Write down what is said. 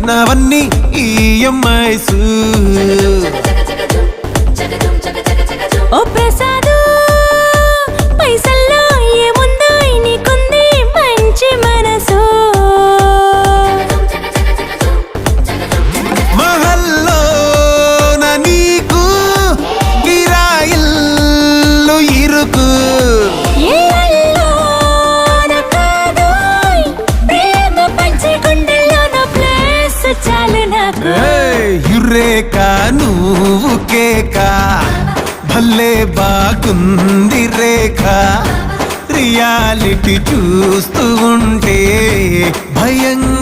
నావన్నీ ఈఎంఐస్. ఓ ప్రసాదు పైసల్లో ఏముందో నీకుంది మంచి మనసు. మహల్లోన నీకు కిరాయిల్లు ఇరుకు. ఇళ్ళల్లోన కాదోయ్ ప్రేమ పంచే గుండెల్లోన ప్లేస్ చాలు నాకు. యురేకా నువ్వు కేకా భలే బాగుంది రేఖ. రియాలిటీ చూస్తూ ఉంటే భయంగా